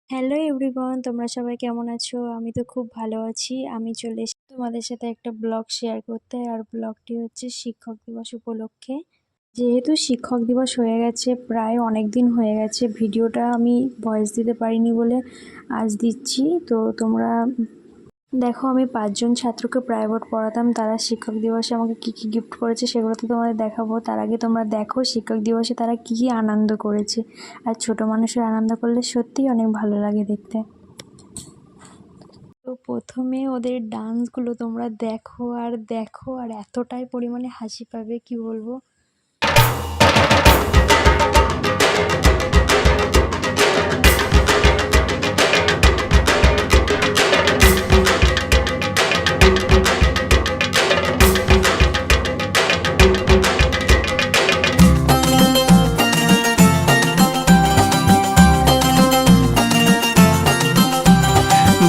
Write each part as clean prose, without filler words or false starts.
Hello everyone, তোমরা সবাই কেমন আছো? আমি তো খুব ভালো আছি। আমি চলে এসেছি তোমাদের সাথে একটা ব্লগ শেয়ার করতে। আর ব্লগটি হচ্ছে শিক্ষক দিবস উপলক্ষে। যেহেতু শিক্ষক দিবস হয়ে গেছে, প্রায় অনেক দিন হয়ে গেছে, ভিডিওটা আমি ভয়েস দিতে পারিনি বলে আজ দিচ্ছি। তো তোমরা দেখো, আমি 5জন ছাত্রকে প্রাইভেট পড়াতাম। তারা শিক্ষক দিবসে আমাকে কী কী গিফট করেছে সেগুলো তো তোমাদের দেখাবো। তার আগে তোমরা দেখো শিক্ষক দিবসে তারা কী কী আনন্দ করেছে। আর ছোট মানুষের আনন্দ করলে সত্যিই অনেক ভালো লাগে দেখতে। তো প্রথমে ওদের ডান্সগুলো তোমরা দেখো আর দেখো, আর এতটাই পরিমাণে হাসি পাবে কি বলবো।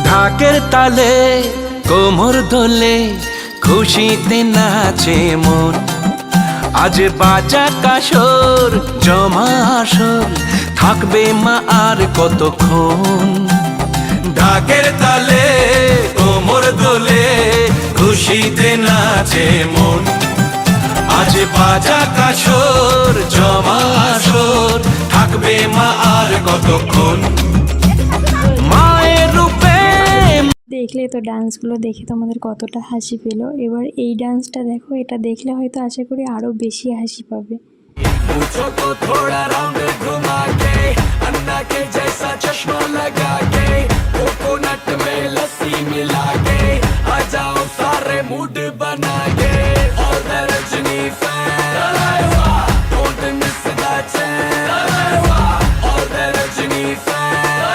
ঢাকের তালে কোমর দোলে খুশিতে নাচে মন। আজ বাজা কাসর জমা আসর থাকবে মা আর কতক্ষণ। ঢাকের তালে কোমর দোলে খুশিতে নাচে মন। আজ বাজা কাসর জমা আসর থাকবে মা আর কতক্ষণ। মায়ের রূপে দেখলে তো ডান্সগুলো দেখে তোমাদের কতটা হাসি পেলো। এবার এই ডান্সটা দেখো, এটা দেখলে হয়তো আশা করি আরো বেশি হাসি পাবে। थोड़ा राउंड घुमा के अन्ना के जैसा चश्मा लगा के कोकोनट में लस्सी मिला के आ जाओ सारे मूड बना के all the Rajni fan don't miss the chance all the Rajni fan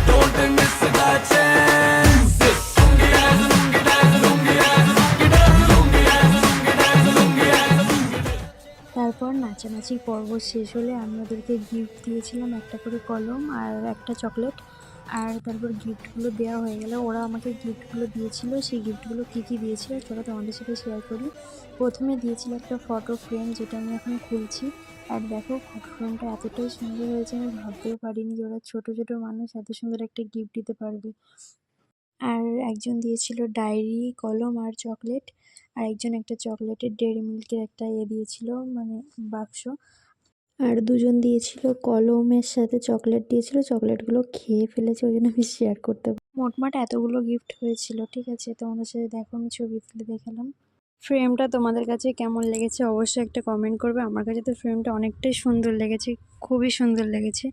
don't miss the chance. Lungi dance lungi dance lungi dance lungi dance lungi dance lungi dance lungi dance. তারপর নাচানাচি পর্ব শেষ হলে আমি ওদেরকে গিফট দিয়েছিলাম, একটা করে কলম আর একটা চকলেট। আর তারপর গিফটগুলো দেওয়া হয়ে গেলে ওরা আমাকে গিফটগুলো দিয়েছিল। সেই গিফটগুলো কী কী দিয়েছিল চলো তোমাদের সাথে শেয়ার করি। প্রথমে দিয়েছিল একটা ফটো ফ্রেম, যেটা আমি এখন খুলছি। আর দেখো, ফটো ফ্রেমটা এতটাই সুন্দর হয়েছে, আমি ভাবতেও পারিনি যে ওরা ছোটো ছোটো মানুষ এত সুন্দর একটা গিফট দিতে পারবে। আর একজন দিয়েছিল ডায়েরি, কলম আর চকলেট। আর একজন একটা চকলেটের ডেয়ারি মিল্কের একটা দিয়েছিল, মানে বাক্স। আর দুজন দিয়েছিল কলমের সাথে চকলেট দিয়েছিল, চকলেটগুলো খেয়ে ফেলেছে, ওই জন্য আমি শেয়ার করতে মোটমাট এতগুলো গিফট হয়েছিল। ঠিক আছে, তোমাদের সাথে দেখো আমি ছবি তুলে দেখালাম। ফ্রেমটা তোমাদের কাছে কেমন লেগেছে অবশ্যই একটা কমেন্ট করবে। আমার কাছে তো ফ্রেমটা অনেকটাই সুন্দর লেগেছে, খুবই সুন্দর লেগেছে।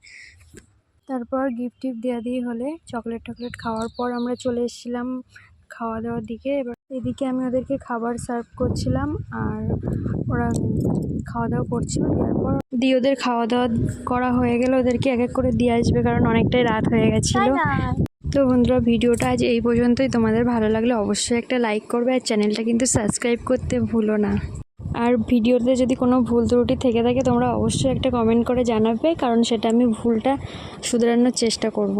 তারপর গিফট টিফট দেওয়া দিয়ে হলে চকলেট টকলেট খাওয়ার পর আমরা চলে এসেছিলাম খাওয়া দাওয়ার দিকে। এবার এদিকে আমি ওদেরকে খাবার সার্ভ করছিলাম আর ওরা খাওয়া দাওয়া করছিল। তারপর দিয়ে ওদের খাওয়া দাওয়া করা হয়ে গেলে ওদেরকে এক এক করে দিয়ে আসবে, কারণ অনেকটাই রাত হয়ে গেছিলো। তো বন্ধুরা, ভিডিওটা আজ এই পর্যন্তই। তোমাদের ভালো লাগলে অবশ্যই একটা লাইক করবে আর চ্যানেলটা কিন্তু সাবস্ক্রাইব করতে ভুলো না। আর ভিডিওতে যদি কোনো ভুল ত্রুটি থেকে থাকে তোমরা অবশ্যই একটা কমেন্ট করে জানাবে, কারণ সেটা আমি ভুলটা শুধরানোর চেষ্টা করব।